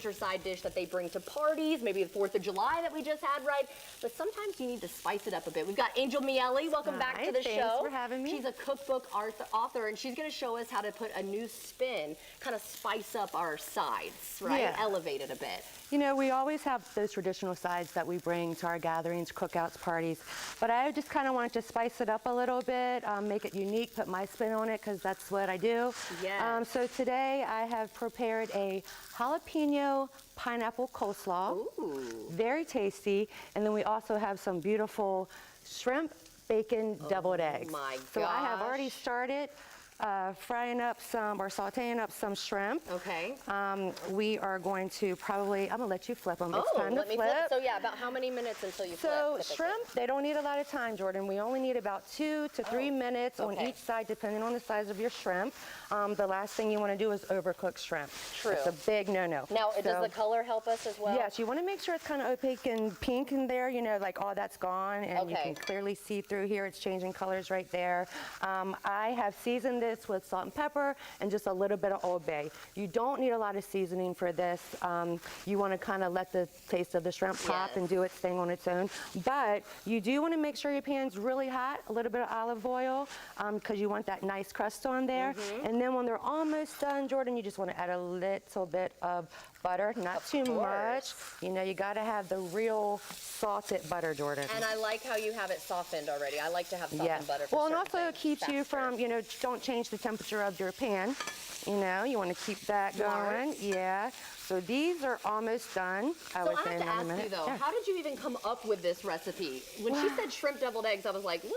side dish that they bring to parties, maybe the 4th of July that we just had, right? But sometimes you need to spice it up a bit. We've got Angel Miele. Welcome back to the show. Thanks for having me. She's a cookbook author, and she's going to show us how to put a new spin, kind of spice up our sides, right? Yeah. Elevate it a bit. You know, we always have those traditional sides that we bring to our gatherings, cookouts, parties, but I just kind of wanted to spice it up a little bit, make it unique, put my spin on it, because that's what I do. Yes. So today I have prepared a jalapeno pineapple coleslaw. Ooh. Very tasty. And then we also have some beautiful shrimp bacon deviled eggs. My So I have gosh. already started frying up some, or sauteing up some shrimp. Okay. We are going to probably, I'm gonna let you flip them. It's Oh, time to let me flip. So yeah, about how many minutes until you flip? So typically? shrimp, they don't need a lot of time, Jordan. We only need about 2 to 3 minutes on okay. each side, depending on the size of your shrimp. The last thing you want to do is overcook shrimp. True. It's a big no-no. Now, does the color help us as well? Yes, you want to make sure it's kind of opaque and pink in there, you know, like all that's gone, and you can clearly see through here. It's changing colors right there. I have seasoned this with salt and pepper and just a little bit of Old Bay. You don't need a lot of seasoning for this. You want to kind of let the taste of the shrimp pop and do its thing on its own. But you do want to make sure your pan's really hot, a little bit of olive oil, because you want that nice crust on there. And then when they're almost done, Jordan, you just want to add a little bit of butter, not too much. You know, you got to have the real salted butter, Jordan. And I like how you have it softened already. I like to have softened butter for well, and certain also things keeps you from, you know, don't change the temperature of your pan. You know, you want to keep that going. Yeah. So these are almost done. I would say in a minute. So I have to ask you though, how did you even come up with this recipe? When she said shrimp deviled eggs, I was like, what?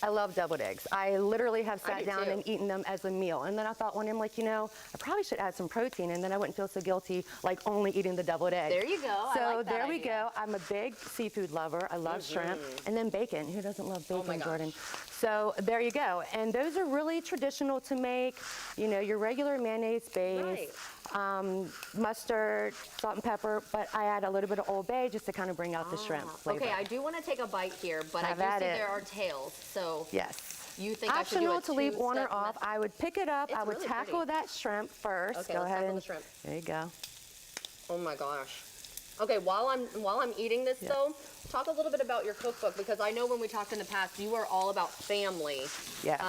I love deviled eggs. I literally have sat down too. and eaten them as a meal. And then I thought one day, I'm like, you know, I probably should add some protein, and then I wouldn't feel so guilty like only eating the deviled eggs. There you go. So I like that there we idea. go. I'm a big seafood lover. I love shrimp. And then bacon. Who doesn't love bacon, Jordan? So there you go. And those are really traditional to make. You know, your regular mayonnaise base, mustard, salt and pepper, but I add a little bit of Old Bay just to kind of bring out the shrimp flavor. Okay, I do want to take a bite here, but I do see there are tails. So yes. You think optional I should do to leave on or off. I would pick it up. I would really tackle that shrimp first. Okay, go let's ahead tackle and the shrimp. there you go. Oh my gosh. Okay, while I'm eating this though, talk a little bit about your cookbook, because I know when we talked in the past, you are all about family. Yes.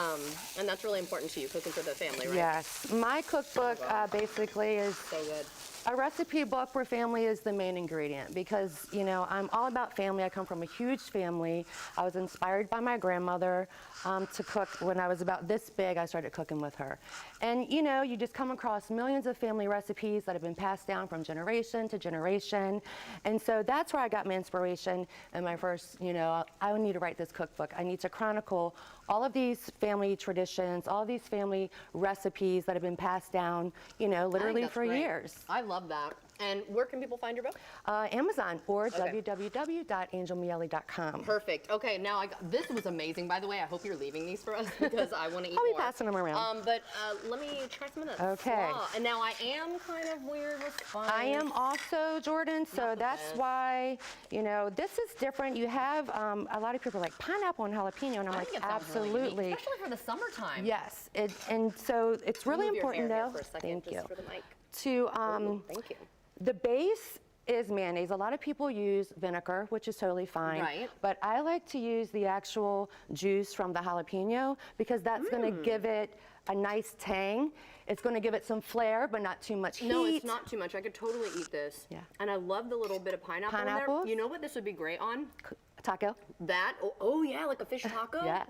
And that's really important to you, cooking for the family, right? Yes. My cookbook basically is So good. a recipe book where family is the main ingredient, because, you know, I'm all about family. I come from a huge family. I was inspired by my grandmother to cook. When I was about this big, I started cooking with her. And, you know, you just come across millions of family recipes that have been passed down from generation to generation. And so that's where I got my inspiration. And my first, you know, I need to write this cookbook. I need to chronicle all of these family traditions, all these family recipes that have been passed down, you know, literally for years. I love that. And where can people find your book? Amazon or www.angelmiele.com. Perfect. Okay, now this was amazing, by the way. I hope you're leaving these for us because I want to eat I'll be more. passing them around. But let me try some of this. Okay. Wow. And now I am kind of weird with spice. I am also, Jordan, so that's why, you know, this is different. You have, a lot of people are like, pineapple and jalapeno, and I'm like, absolutely. Especially for the summertime. Yes, and so it's really important though. For a second, Thank you. just for the mic. To, Thank you. the base is mayonnaise. A lot of people use vinegar, which is totally fine. Right. But I like to use the actual juice from the jalapeno, because that's going to give it a nice tang. It's going to give it some flair, but not too much heat. No, it's not too much. I could totally eat this. Yeah. And I love the little bit of pineapple in there. You know what this would be great on? Taco. That? Oh yeah, like a fish taco? Yes.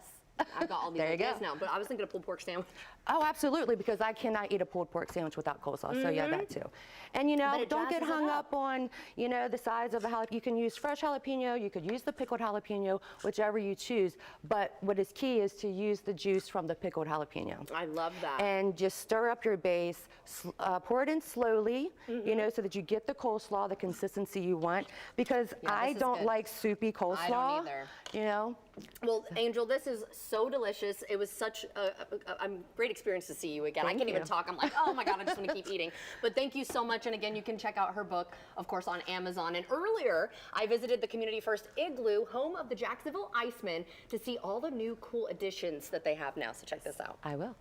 I've got all these ideas now, but I was thinking a pulled pork sandwich. Oh, absolutely, because I cannot eat a pulled pork sandwich without coleslaw, so yeah, that too. And you know, don't get hung up on, you know, the size of the jalapeno. You can use fresh jalapeno, you could use the pickled jalapeno, whichever you choose, but what is key is to use the juice from the pickled jalapeno. I love that. And just stir up your base, pour it in slowly, you know, so that you get the coleslaw, the consistency you want, because I don't like soupy coleslaw. I don't either. You know? Well, Angel, this is so delicious. It was such a great experience to see you again. I can't even talk. I'm like, oh my God, I just want to keep eating. But thank you so much. And again, you can check out her book, of course, on Amazon. And earlier, I visited the Community First Igloo, home of the Jacksonville Icemen, to see all the new cool additions that they have now. So check this out. I will.